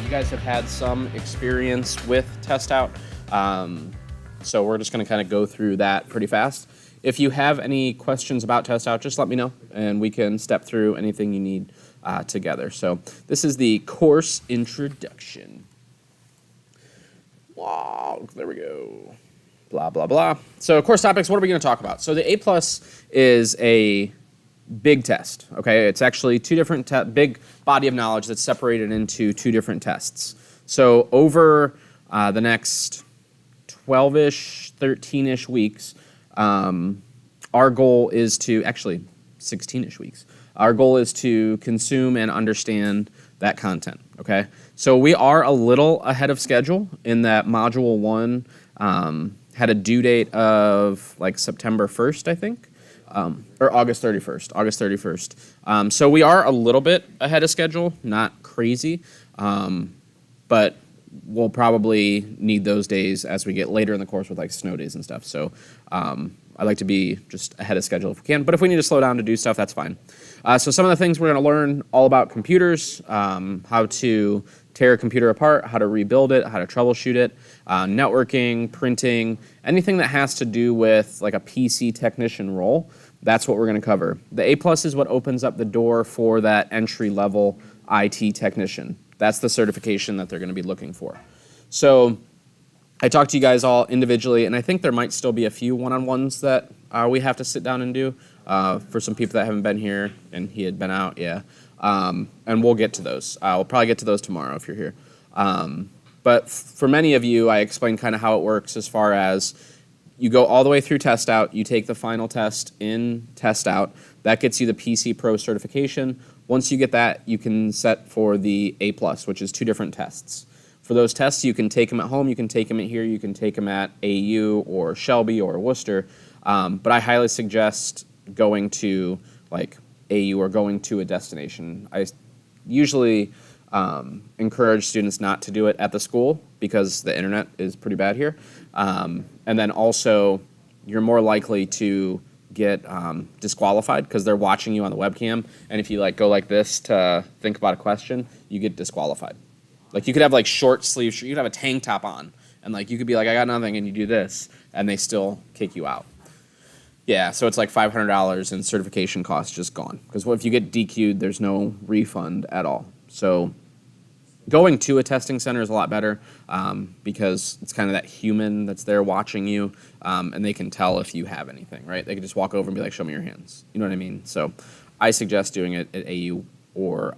You guys have had some experience with Testout, so we're just going to kind of go through that pretty fast. If you have any questions about Testout, just let me know, and we can step through anything you need together. So this is the course introduction. Wow, there we go. Blah, blah, blah. So course topics, what are we going to talk about? So the A+ is a big test, okay? It's actually two different, big body of knowledge that's separated into two different tests. So over the next 12-ish, 13-ish weeks, our goal is to, actually 16-ish weeks, our goal is to consume and understand that content, okay? So we are a little ahead of schedule in that Module 1 had a due date of like September 1st, I think. Or August 31st. So we are a little bit ahead of schedule, not crazy, but we'll probably need those days as we get later in the course with like snow days and stuff. So I like to be just ahead of schedule if we can, but if we need to slow down to do stuff, that's fine. So some of the things we're going to learn all about computers, how to tear a computer apart, how to rebuild it, how to troubleshoot it, networking, printing, anything that has to do with like a PC technician role. That's what we're going to cover. The A+ is what opens up the door for that entry-level IT technician. That's the certification that they're going to be looking for. So I talked to you guys all individually, and I think there might still be a few one-on-ones that we have to sit down and do for some people that haven't been here, and he had been out, yeah. And we'll get to those. We'll probably get to those tomorrow if you're here. But for many of you, I explained kind of how it works as far as you go all the way through Testout, you take the final test in Testout. That gets you the PC Pro certification. Once you get that, you can set for the A+, which is two different tests. For those tests, you can take them at home, you can take them at here, you can take them at AU or Shelby or Worcester. But I highly suggest going to like AU or going to a destination. I usually encourage students not to do it at the school because the internet is pretty bad here. And then also, you're more likely to get disqualified because they're watching you on the webcam. And if you like go like this to think about a question, you get disqualified. Like you could have like short sleeves, you could have a tank top on, and like you could be like, I got nothing, and you do this, and they still kick you out. Yeah, so it's like $500 and certification costs just gone. Because if you get DQ'd, there's no refund at all. So going to a testing center is a lot better because it's kind of that human that's there watching you, and they can tell if you have anything, right? They can just walk over and be like, show me your hands. You know what I mean? So I suggest doing it at AU or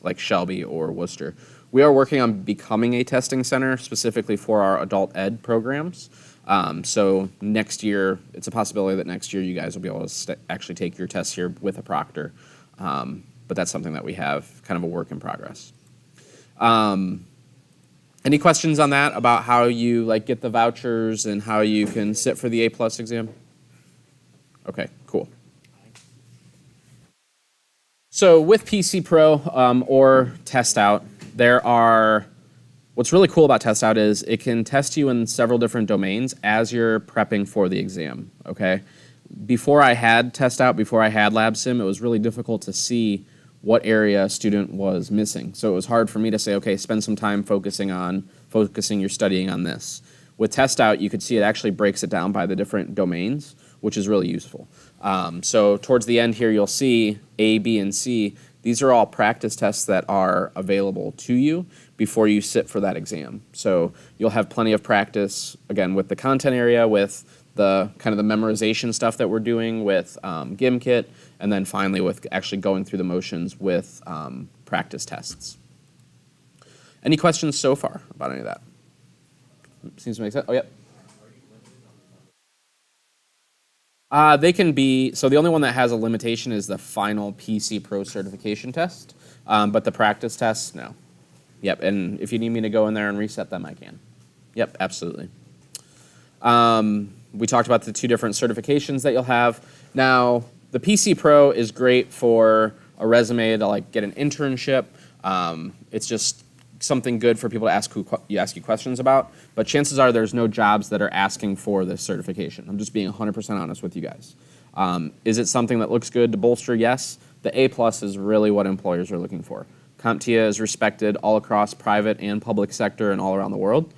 like Shelby or Worcester. We are working on becoming a testing center specifically for our adult ed programs. So next year, it's a possibility that next year you guys will be able to actually take your tests here with a proctor. But that's something that we have kind of a work in progress. Any questions on that about how you like get the vouchers and how you can sit for the A+ exam? Okay, cool. So with PC Pro or Testout, what's really cool about Testout is it can test you in several different domains as you're prepping for the exam, okay? Before I had Testout, before I had LabSim, it was really difficult to see what area a student was missing. So it was hard for me to say, okay, spend some time focusing your studying on this. With Testout, you could see it actually breaks it down by the different domains, which is really useful. So towards the end here, you'll see A, B, and C. These are all practice tests that are available to you before you sit for that exam. So you'll have plenty of practice, again, with the content area, with the kind of the memorization stuff that we're doing with GimKit, and then finally with actually going through the motions with practice tests. Any questions so far about any of that? Seems to make sense. Oh, yep. They can be, so the only one that has a limitation is the final PC Pro certification test, but the practice tests, no. Yep, and if you need me to go in there and reset them, I can. Yep, absolutely. We talked about the two different certifications that you'll have. Now, the PC Pro is great for a resume to like get an internship. It's just something good for people to ask you questions about, but chances are there's no jobs that are asking for this certification. I'm just being 100% honest with you guys. Is it something that looks good to bolster? Yes. The A+ is really what employers are looking for. CompTIA is respected all across private and public sector and all around the world.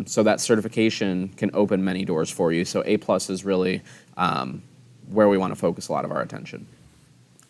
So that certification can open many doors for you. So A+ is really where we want to focus a lot of our attention.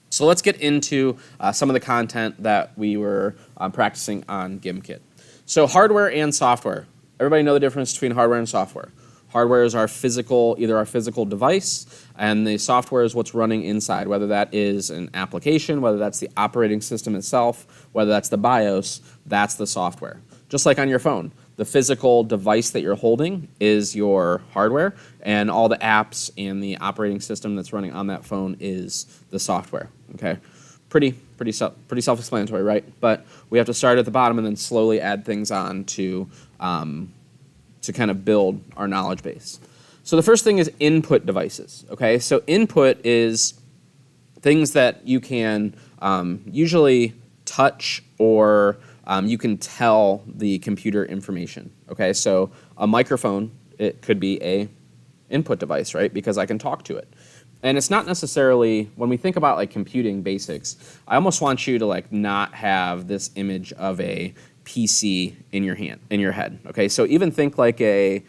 So let's get into some of the content that we were practicing on GimKit. So hardware and software. Everybody know the difference between hardware and software. Hardware is our physical, either our physical device, and the software is what's running inside, whether that is an application, whether that's the operating system itself, whether that's the BIOS, that's the software. Just like on your phone, the physical device that you're holding is your hardware, and all the apps and the operating system that's running on that phone is the software. Okay, pretty self-explanatory, right? But we have to start at the bottom and then slowly add things on to kind of build our knowledge base. So the first thing is input devices. Okay, so input is things that you can usually touch or you can tell the computer information. Okay, so a microphone, it could be a input device, right? Because I can talk to it. And it's not necessarily, when we think about like computing basics, I almost want you to like not have this image of a PC in your head. Okay, so even think like an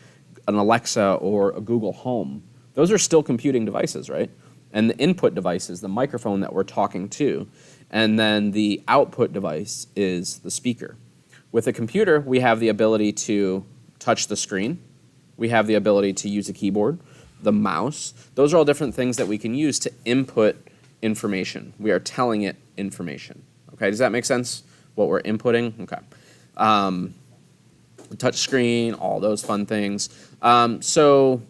Alexa or a Google Home. Those are still computing devices, right? And the input device is the microphone that we're talking to. And then the output device is the speaker. With a computer, we have the ability to touch the screen. We have the ability to use a keyboard, the mouse. Those are all different things that we can use to input information. We are telling it information. Okay, does that make sense? What we're inputting? Okay. Touch screen, all those fun things. So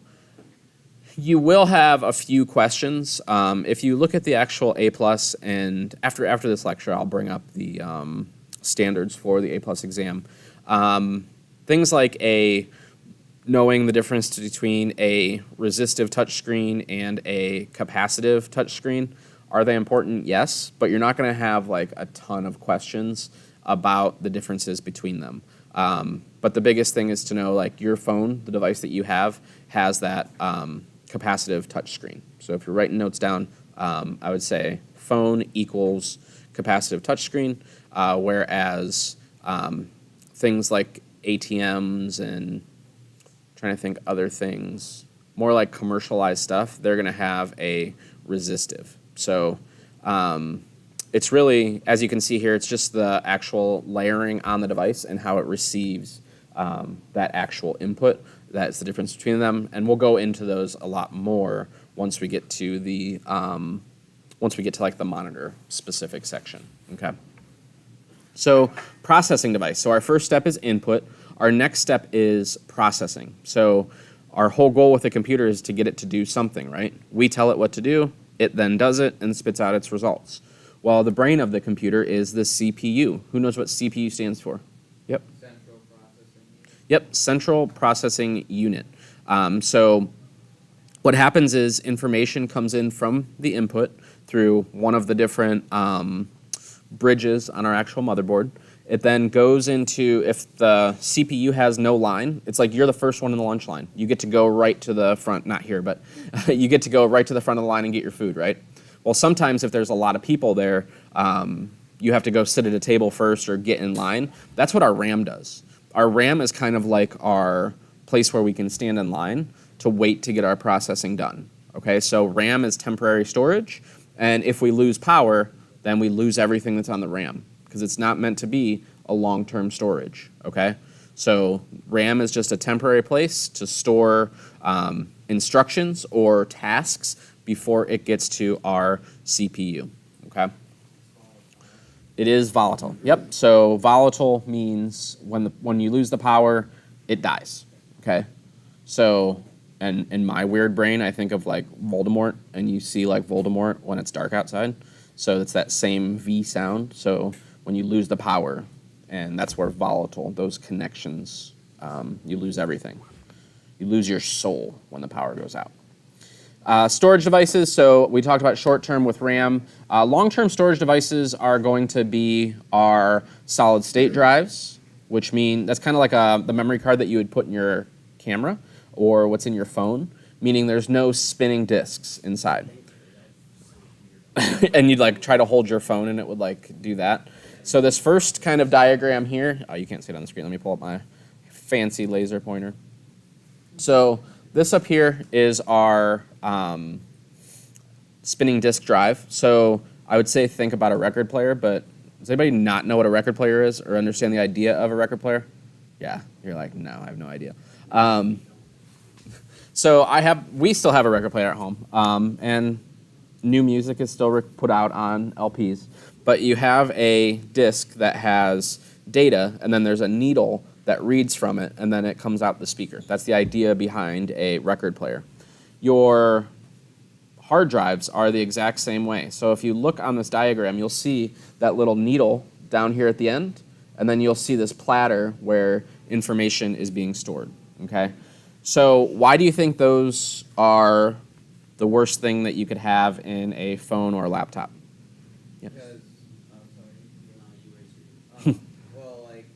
you will have a few questions. If you look at the actual A+, and after this lecture, I'll bring up the standards for the A+ exam. Things like knowing the difference between a resistive touchscreen and a capacitive touchscreen. Are they important? Yes, but you're not going to have like a ton of questions about the differences between them. But the biggest thing is to know like your phone, the device that you have, has that capacitive touchscreen. So if you're writing notes down, I would say phone equals capacitive touchscreen, whereas things like ATMs and trying to think other things, more like commercialized stuff, they're going to have a resistive. So it's really, as you can see here, it's just the actual layering on the device and how it receives that actual input. That's the difference between them, and we'll go into those a lot more once we get to the like the monitor specific section. Okay. So processing device. So our first step is input. Our next step is processing. So our whole goal with the computer is to get it to do something, right? We tell it what to do, it then does it and spits out its results. Well, the brain of the computer is the CPU. Who knows what CPU stands for? Yep. Central processing unit. Yep, central processing unit. So what happens is information comes in from the input through one of the different bridges on our actual motherboard. It then goes into, if the CPU has no line, it's like you're the first one in the lunch line. You get to go right to the front, not here, but you get to go right to the front of the line and get your food, right? Well, sometimes if there's a lot of people there, you have to go sit at a table first or get in line. That's what our RAM does. Our RAM is kind of like our place where we can stand in line to wait to get our processing done. Okay, so RAM is temporary storage, and if we lose power, then we lose everything that's on the RAM, because it's not meant to be a long-term storage, okay? So RAM is just a temporary place to store instructions or tasks before it gets to our CPU, okay? It is volatile, yep. So volatile means when you lose the power, it dies, okay? So, and in my weird brain, I think of like Voldemort, and you see like Voldemort when it's dark outside. So it's that same V sound. So when you lose the power, and that's where volatile, those connections, you lose everything. You lose your soul when the power goes out. Storage devices, so we talked about short-term with RAM. Long-term storage devices are going to be our solid-state drives, which mean that's kind of like the memory card that you would put in your camera or what's in your phone, meaning there's no spinning disks inside. And you'd like try to hold your phone and it would like do that. So this first kind of diagram here, oh, you can't see it on the screen. Let me pull up my fancy laser pointer. So this up here is our spinning disk drive. So I would say think about a record player, but does anybody not know what a record player is or understand the idea of a record player? Yeah, you're like, no, I have no idea. So we still have a record player at home, and new music is still put out on LPs. But you have a disc that has data, and then there's a needle that reads from it, and then it comes out the speaker. That's the idea behind a record player. Your hard drives are the exact same way. So if you look on this diagram, you'll see that little needle down here at the end, and then you'll see this platter where information is being stored, okay? So why do you think those are the worst thing that you could have in a phone or a laptop? Yep. Because, well, like,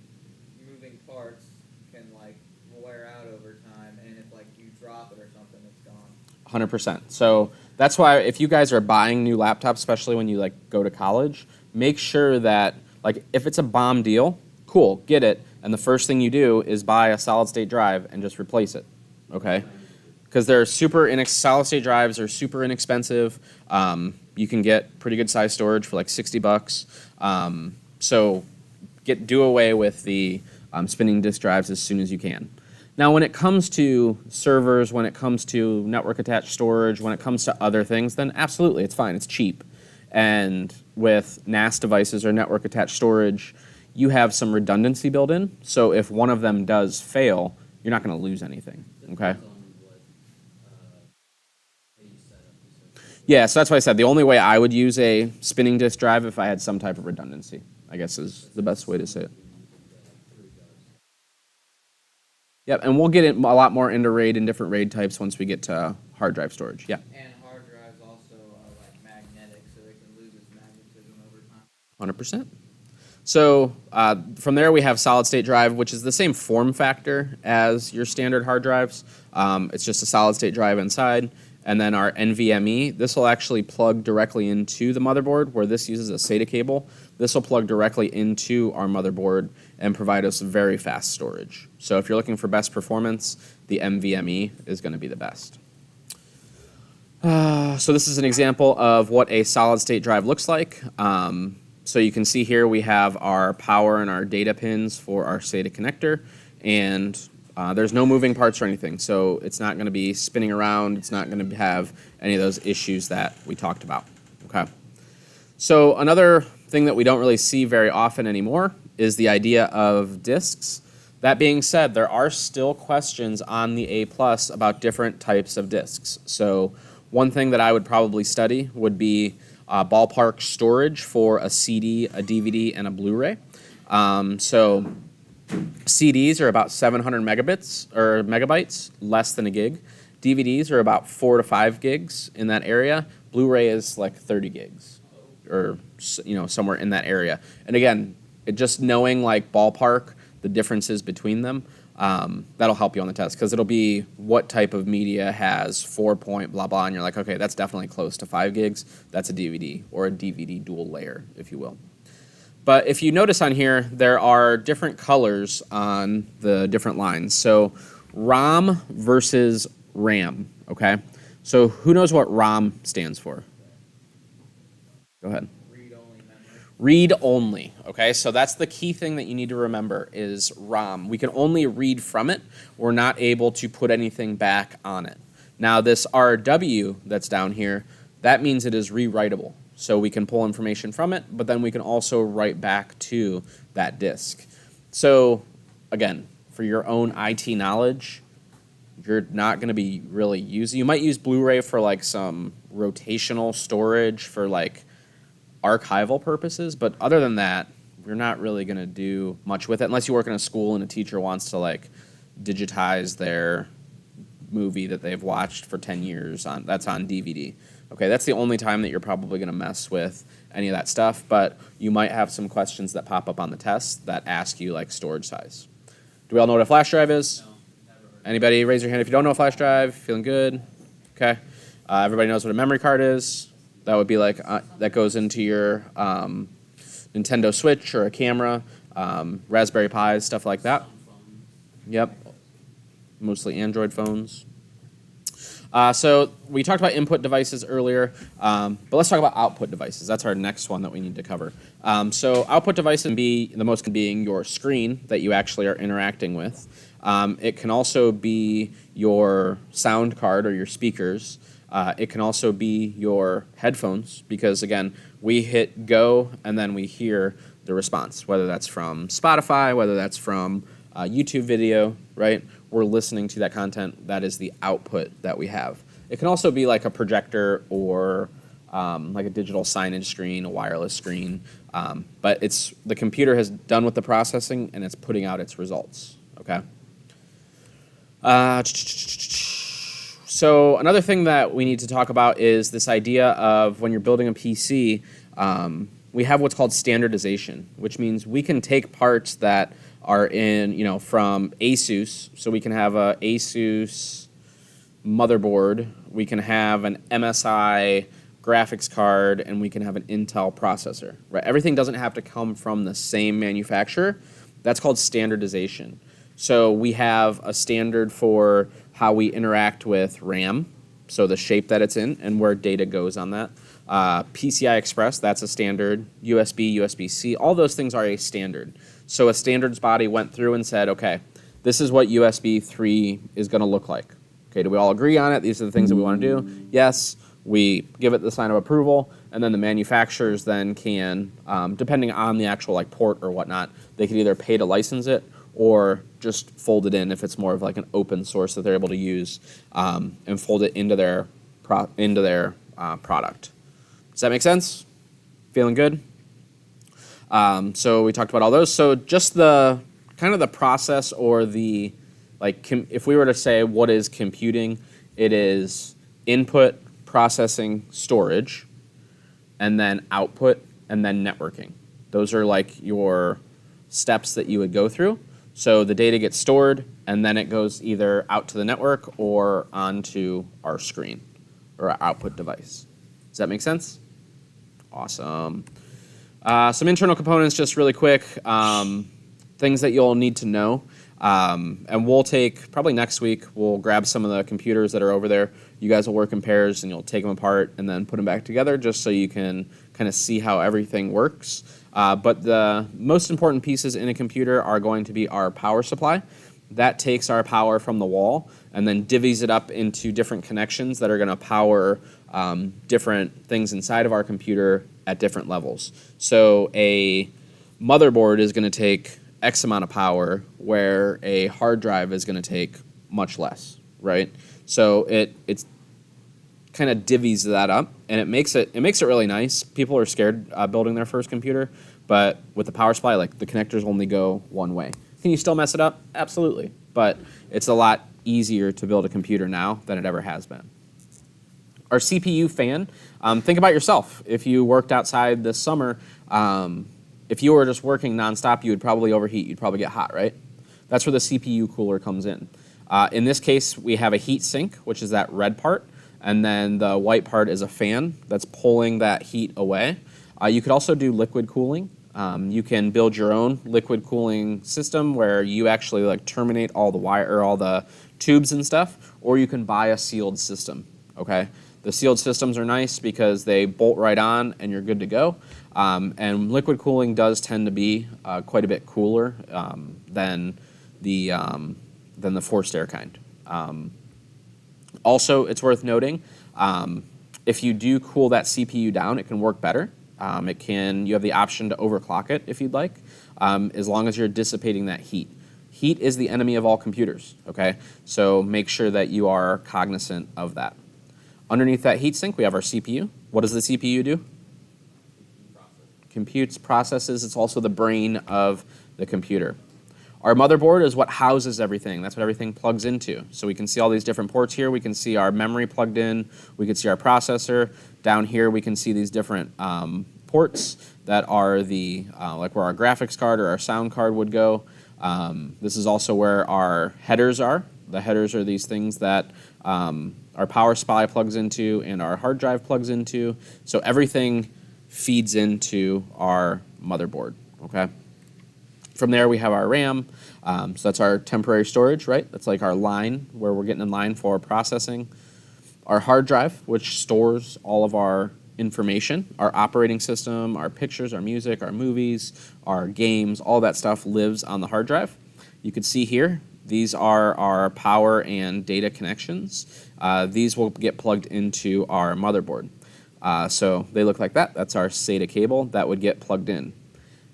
moving parts can, like, wear out over time, and if, like, you drop it or something, it's gone. 100%. So that's why if you guys are buying new laptops, especially when you like go to college, make sure that like if it's a bomb deal, cool, get it. And the first thing you do is buy a solid state drive and just replace it, okay? Because they're solid state drives are super inexpensive. You can get pretty good size storage for like $60. So do away with the spinning disk drives as soon as you can. Now, when it comes to servers, when it comes to network attached storage, when it comes to other things, then absolutely, it's fine. It's cheap. And with NAS devices or network attached storage, you have some redundancy built in. So if one of them does fail, you're not going to lose anything. Okay? Yeah, so that's why I said the only way I would use a spinning disk drive if I had some type of redundancy, I guess is the best way to say it. Yep, and we'll get a lot more into RAID and different RAID types once we get to hard drive storage. Yeah. And hard drives also are like magnetic, so they can lose its magnetism over time. 100%. So from there we have solid state drive, which is the same form factor as your standard hard drives. It's just a solid state drive inside. And then our NVMe, this will actually plug directly into the motherboard, where this uses a SATA cable. This will plug directly into our motherboard and provide us very fast storage. So if you're looking for best performance, the NVMe is going to be the best. So this is an example of what a solid state drive looks like. So you can see here we have our power and our data pins for our SATA connector, and there's no moving parts or anything, so it's not going to be spinning around. It's not going to have any of those issues that we talked about. Okay. So another thing that we don't really see very often anymore is the idea of disks. That being said, there are still questions on the A+ about different types of disks. So one thing that I would probably study would be ballpark storage for a CD, a DVD, and a Blu-ray. So CDs are about 700 megabits or megabytes, less than a gig. DVDs are about 4 to 5 gigs in that area. Blu-ray is like 30 gigs, or somewhere in that area. And again, just knowing like ballpark the differences between them, that'll help you on the test, because it'll be what type of media has 4 point blah blah, and you're like, okay, that's definitely close to 5 gigs. That's a DVD or a DVD dual layer, if you will. But if you notice on here, there are different colors on the different lines. So ROM versus RAM, okay? So who knows what ROM stands for? Go ahead. Read-only memory. Read-only, okay? So that's the key thing that you need to remember is ROM. We can only read from it. We're not able to put anything back on it. Now this RW that's down here, that means it is rewritable. So we can pull information from it, but then we can also write back to that disk. So again, for your own IT knowledge, you're not going to be really using. You might use Blu-ray for like some rotational storage for like archival purposes, but other than that, you're not really going to do much with it unless you work in a school and a teacher wants to like digitize their movie that they've watched for 10 years that's on DVD. Okay, that's the only time that you're probably going to mess with any of that stuff, but you might have some questions that pop up on the test that ask you like storage size. Do we all know what a flash drive is? No, never heard. Anybody raise your hand if you don't know a flash drive? Feeling good? Okay. Everybody knows what a memory card is. That would be like that goes into your Nintendo Switch or a camera, Raspberry Pis, stuff like that. Yep, mostly Android phones. So we talked about input devices earlier, but let's talk about output devices. That's our next one that we need to cover. So output devices can be the most being your screen that you actually are interacting with. It can also be your sound card or your speakers. It can also be your headphones because, again, we hit go and then we hear the response, whether that's from Spotify, whether that's from YouTube video, right? We're listening to that content. That is the output that we have. It can also be like a projector or like a digital signage screen, a wireless screen. But it's the computer has done with the processing and it's putting out its results, okay? So another thing that we need to talk about is this idea of when you're building a PC, we have what's called standardization, which means we can take parts that are in, from ASUS. So we can have a ASUS motherboard, we can have an MSI graphics card, and we can have an Intel processor, right? Everything doesn't have to come from the same manufacturer. That's called standardization. So we have a standard for how we interact with RAM, so the shape that it's in and where data goes on that. PCI Express, that's a standard. USB, USB-C, all those things are a standard. So a standards body went through and said, okay, this is what USB 3 is going to look like. Okay, do we all agree on it? These are the things that we want to do. Yes, we give it the sign of approval, and then the manufacturers then can, depending on the actual port or whatnot, they can either pay to license it or just fold it in if it's more of like an open source that they're able to use and fold it into their product. Does that make sense? Feeling good? So we talked about all those. So just the kind of the process or the if we were to say what is computing, it is input, processing, storage, and then output, and then networking. Those are like your steps that you would go through. So the data gets stored, and then it goes either out to the network or onto our screen or our output device. Does that make sense? Awesome. Some internal components, just really quick, things that you'll need to know. And we'll take, probably next week, we'll grab some of the computers that are over there. You guys will work in pairs, and you'll take them apart and then put them back together just so you can kind of see how everything works. But the most important pieces in a computer are going to be our power supply. That takes our power from the wall and then divvies it up into different connections that are going to power different things inside of our computer at different levels. So a motherboard is going to take X amount of power, where a hard drive is going to take much less, right? So it's kind of divvies that up, and it makes it really nice. People are scared building their first computer, but with the power supply, the connectors only go one way. Can you still mess it up? Absolutely, but it's a lot easier to build a computer now than it ever has been. Our CPU fan, think about yourself. If you worked outside this summer, if you were just working nonstop, you would probably overheat. You'd probably get hot, right? That's where the CPU cooler comes in. In this case, we have a heat sink, which is that red part, and then the white part is a fan that's pulling that heat away. You could also do liquid cooling. You can build your own liquid cooling system where you actually terminate all the wire or all the tubes and stuff, or you can buy a sealed system. Okay, the sealed systems are nice because they bolt right on and you're good to go. And liquid cooling does tend to be quite a bit cooler than the forced air kind. Also, it's worth noting, if you do cool that CPU down, it can work better. You have the option to overclock it if you'd like, as long as you're dissipating that heat. Heat is the enemy of all computers, okay? So make sure that you are cognizant of that. Underneath that heatsink, we have our CPU. What does the CPU do? Computes, processes. It's also the brain of the computer. Our motherboard is what houses everything. That's what everything plugs into. So we can see all these different ports here. We can see our memory plugged in. We can see our processor. Down here, we can see these different ports that are like where our graphics card or our sound card would go. This is also where our headers are. The headers are these things that our power supply plugs into and our hard drive plugs into. So everything feeds into our motherboard, okay? From there, we have our RAM. So that's our temporary storage, right? That's like our line where we're getting in line for processing. Our hard drive, which stores all of our information, our operating system, our pictures, our music, our movies, our games, all that stuff lives on the hard drive. You can see here, these are our power and data connections. These will get plugged into our motherboard. So they look like that. That's our SATA cable that would get plugged in.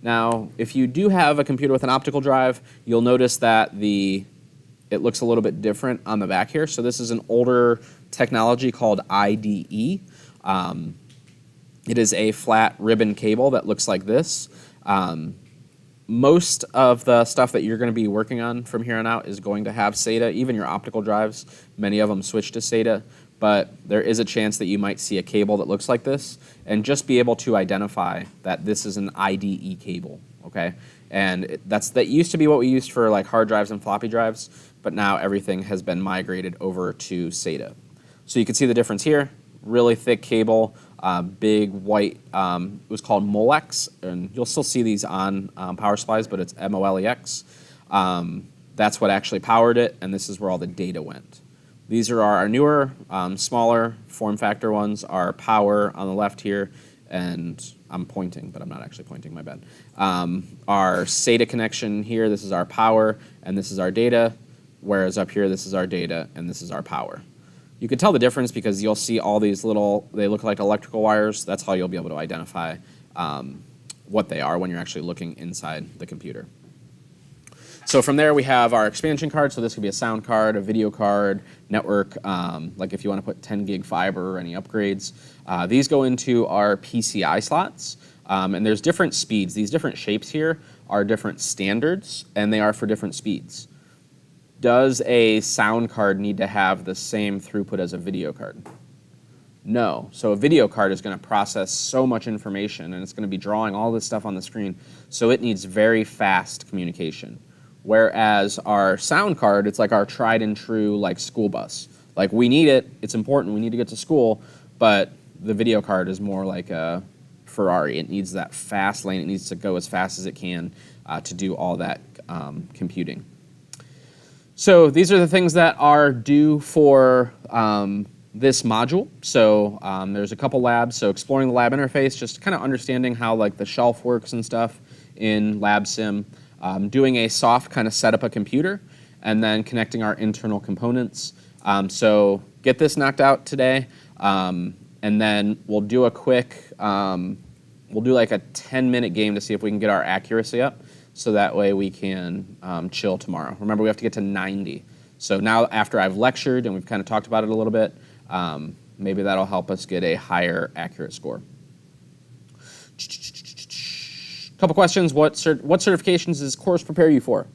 Now, if you do have a computer with an optical drive, you'll notice that it looks a little bit different on the back here. So this is an older technology called IDE. It is a flat ribbon cable that looks like this. Most of the stuff that you're going to be working on from here on out is going to have SATA, even your optical drives. Many of them switch to SATA, but there is a chance that you might see a cable that looks like this and just be able to identify that this is an IDE cable, okay? And that used to be what we used for like hard drives and floppy drives, but now everything has been migrated over to SATA. So you can see the difference here. Really thick cable, big white, it was called Molex, and you'll still see these on power supplies, but it's MOLEX. That's what actually powered it, and this is where all the data went. These are our newer, smaller form factor ones, our power on the left here, and I'm pointing, but I'm not actually pointing, my bad. Our SATA connection here, this is our power, and this is our data, whereas up here, this is our data, and this is our power. You can tell the difference because you'll see all these little, they look like electrical wires. That's how you'll be able to identify what they are when you're actually looking inside the computer. So from there, we have our expansion card. So this could be a sound card, a video card, network, like if you want to put 10 gig fiber or any upgrades. These go into our PCI slots. And there's different speeds. These different shapes here are different standards, and they are for different speeds. Does a sound card need to have the same throughput as a video card? No. So a video card is going to process so much information, and it's going to be drawing all this stuff on the screen, so it needs very fast communication. Whereas our sound card, it's like our tried and true like school bus. Like we need it, it's important, we need to get to school, but the video card is more like a Ferrari. It needs that fast lane, it needs to go as fast as it can to do all that computing. So these are the things that are due for this module. So there's a couple labs. So exploring the lab interface, just kind of understanding how like the shelf works and stuff in LabSim. Doing a soft kind of set up a computer, and then connecting our internal components. So get this knocked out today, and then we'll do a quick, we'll do like a 10-minute game to see if we can get our accuracy up. So that way we can chill tomorrow. Remember, we have to get to 90. So now after I've lectured and we've kind of talked about it a little bit, maybe that'll help us get a higher accurate score. Couple questions. What certifications does this course prepare you for?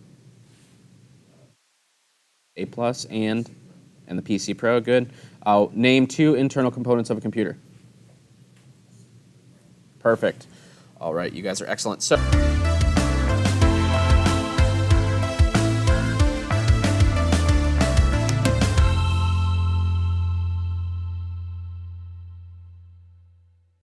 A+ and the PC Pro, good. Name 2 internal components of a computer. Perfect. All right, you guys are excellent. So.